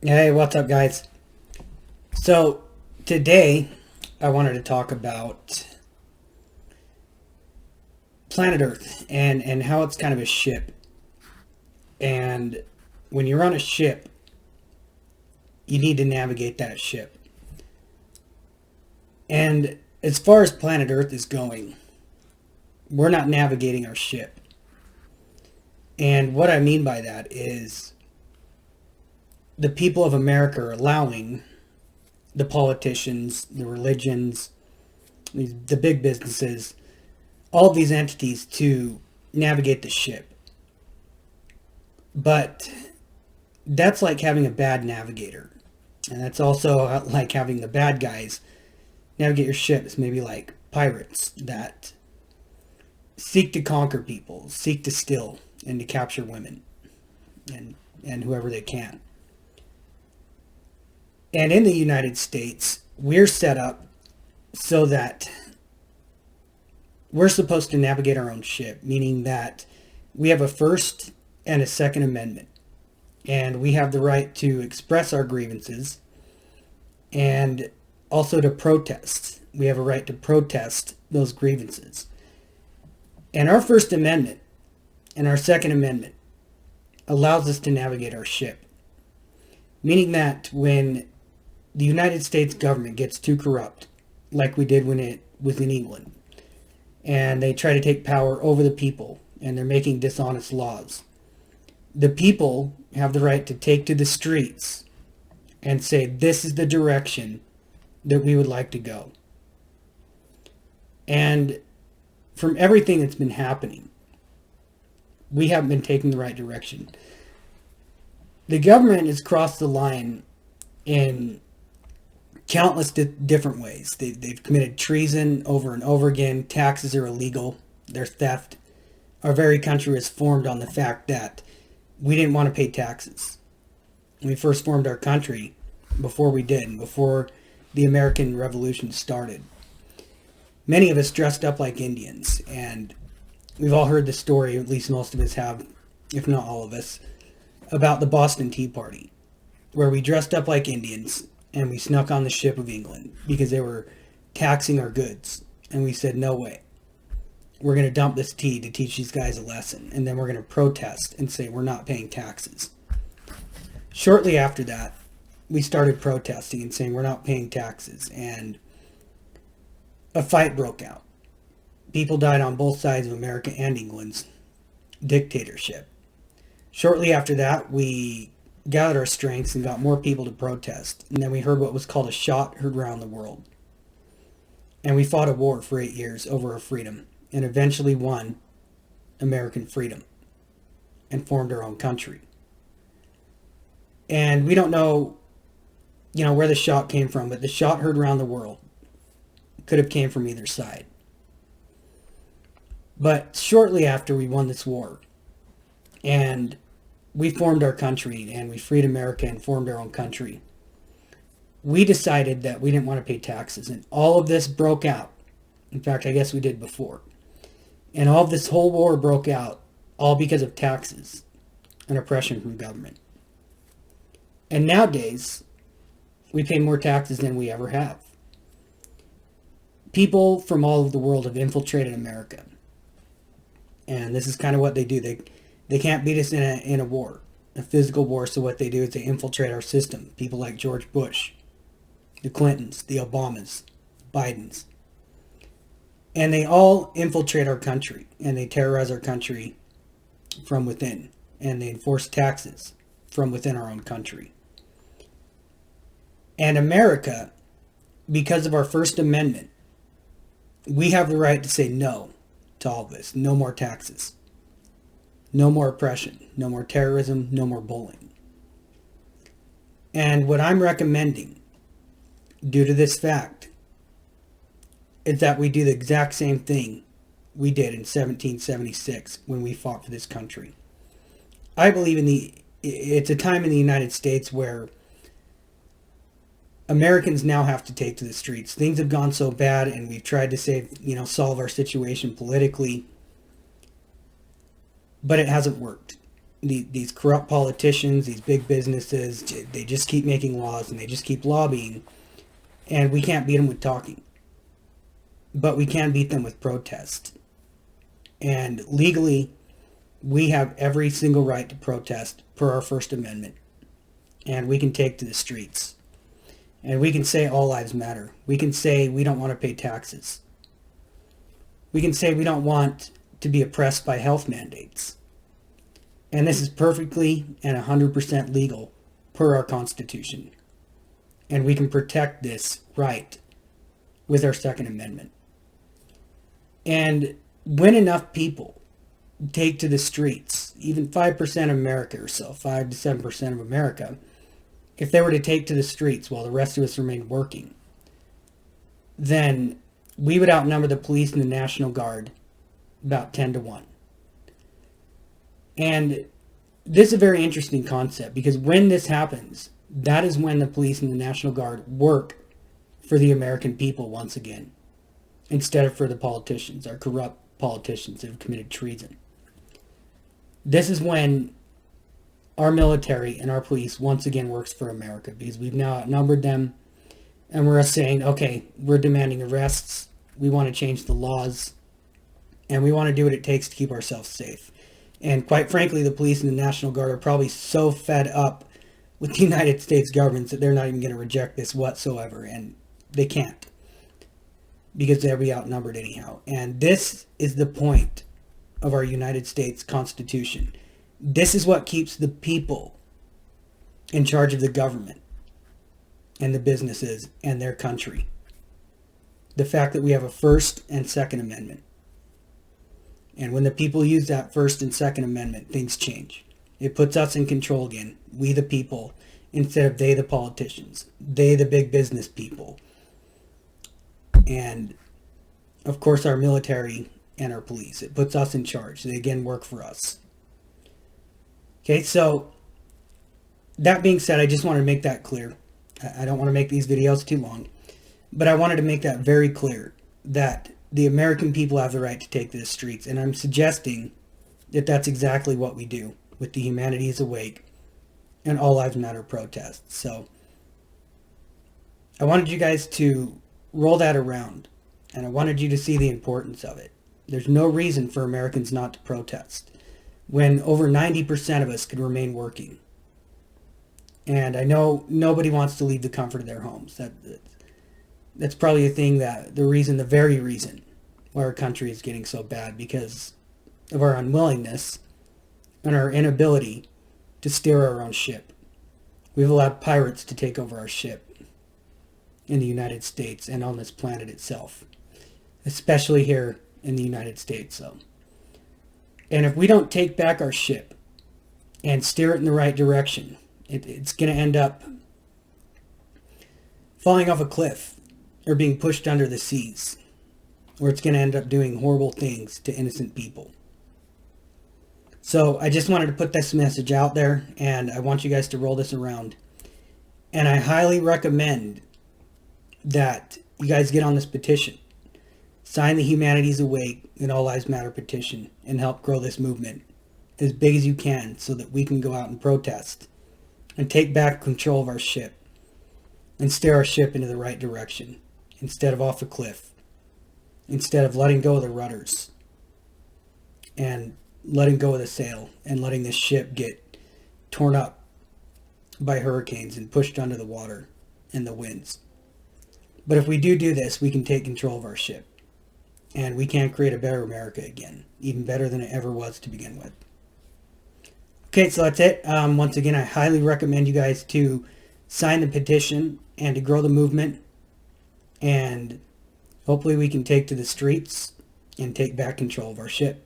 Hey, what's up, guys? So, today I wanted to talk about planet Earth and how it's kind of a ship. And when you're on a ship, you need to navigate that ship. And as far as planet Earth is going, we're not navigating our ship. And what I mean by that is the people of America are allowing the politicians, the religions, the big businesses, all of these entities to navigate the ship. But that's like having a bad navigator. And that's also like having the bad guys navigate your ships, maybe like pirates that seek to conquer people, seek to steal and to capture women and whoever they can. And in the United States, we're set up so that we're supposed to navigate our own ship, meaning that we have a First and a Second Amendment. And we have the right to express our grievances and also to protest. We have a right to protest those grievances. And our First Amendment and our Second Amendment allows us to navigate our ship, meaning that when the United States government gets too corrupt, like we did when it was in England, and they try to take power over the people, and they're making dishonest laws, the people have the right to take to the streets and say, this is the direction that we would like to go. And from everything that's been happening, we haven't been taking the right direction. The government has crossed the line in countless different ways. They've committed treason over and over again. Taxes are illegal. They're theft. Our very country was formed on the fact that we didn't want to pay taxes. When we first formed our country, before we did, before the American Revolution started, many of us dressed up like Indians, and we've all heard the story, at least most of us have, if not all of us, about the Boston Tea Party, where we dressed up like Indians and we snuck on the ship of England because they were taxing our goods. And we said, no way. We're going to dump this tea to teach these guys a lesson. And then we're going to protest and say we're not paying taxes. Shortly after that, we started protesting and saying we're not paying taxes. And a fight broke out. People died on both sides of America and England's dictatorship. Shortly after that, we gathered our strengths and got more people to protest. And then we heard what was called a shot heard around the world. And we fought a war for 8 years over our freedom and eventually won American freedom and formed our own country. And we don't know, where the shot came from, but the shot heard around the world could have came from either side. But shortly after we won this war and we formed our country and we freed America and formed our own country, we decided that we didn't want to pay taxes. And all of this broke out. In fact, I guess we did before. And all of this whole war broke out all because of taxes and oppression from government. And nowadays, we pay more taxes than we ever have. People from all over the world have infiltrated America. And this is kind of what they do. They can't beat us in a war, a physical war. So what they do is they infiltrate our system. People like George Bush, the Clintons, the Obamas, Bidens. And they all infiltrate our country. And they terrorize our country from within. And they enforce taxes from within our own country. And America, because of our First Amendment, we have the right to say no to all this. No more taxes. No more oppression. No more terrorism. No more bullying. And what I'm recommending, due to this fact, is that we do the exact same thing we did in 1776 when we fought for this country. I believe it's a time in the United States where Americans now have to take to the streets. Things have gone so bad, and we've tried to solve our situation politically, but it hasn't worked. these corrupt politicians, these big businesses, they just keep making laws and they just keep lobbying, and we can't beat them with talking, but we can beat them with protest. And legally, we have every single right to protest per our First Amendment, and we can take to the streets, and we can say all lives matter. We can say we don't want to pay taxes. We can say we don't want to be oppressed by health mandates. And this is perfectly and 100% legal per our Constitution. And we can protect this right with our Second Amendment. And when enough people take to the streets, even 5% of America or so, 5 to 7% of America, if they were to take to the streets while the rest of us remained working, then we would outnumber the police and the National Guard about 10 to 1. And this is a very interesting concept, because when this happens, that is when the police and the National Guard work for the American people once again, instead of for the politicians, our corrupt politicians that have committed treason. This is when our military and our police once again works for America, because we've now outnumbered them, and we're saying, okay, we're demanding arrests, we want to change the laws, and we want to do what it takes to keep ourselves safe. And quite frankly, the police and the National Guard are probably so fed up with the United States government that they're not even going to reject this whatsoever, and they can't, because they'll be outnumbered anyhow. And this is the point of our United States Constitution. This is what keeps the people in charge of the government and the businesses and their country. The fact that we have a First and Second Amendment. And when the people use that First and Second Amendment, things change. It puts us in control again, we the people, instead of they the politicians, they the big business people. And of course our military and our police. It puts us in charge. They again work for us. Okay, so that being said, I just want to make that clear. I don't want to make these videos too long, but I wanted to make that very clear, that the American people have the right to take to the streets, and I'm suggesting that that's exactly what we do with the Humanities Awake and All Lives Matter protests. So I wanted you guys to roll that around, and I wanted you to see the importance of it. There's no reason for Americans not to protest when over 90% of us could remain working. And I know nobody wants to leave the comfort of their homes. That's probably the very reason why our country is getting so bad, because of our unwillingness and our inability to steer our own ship. We've allowed pirates to take over our ship in the United States and on this planet itself, especially here in the United States. And if we don't take back our ship and steer it in the right direction, it's going to end up falling off a cliff or being pushed under the seas, or it's going to end up doing horrible things to innocent people. So I just wanted to put this message out there, and I want you guys to roll this around. And I highly recommend that you guys get on this petition. Sign the Humanities Awake and All Lives Matter petition and help grow this movement as big as you can, so that we can go out and protest and take back control of our ship and steer our ship into the right direction instead of off a cliff, instead of letting go of the rudders and letting go of the sail and letting this ship get torn up by hurricanes and pushed under the water and the winds. But if we do this, we can take control of our ship, and we can create a better America again, even better than it ever was to begin with. Okay, so that's it. Once again, I highly recommend you guys to sign the petition and to grow the movement, and hopefully we can take to the streets and take back control of our ship.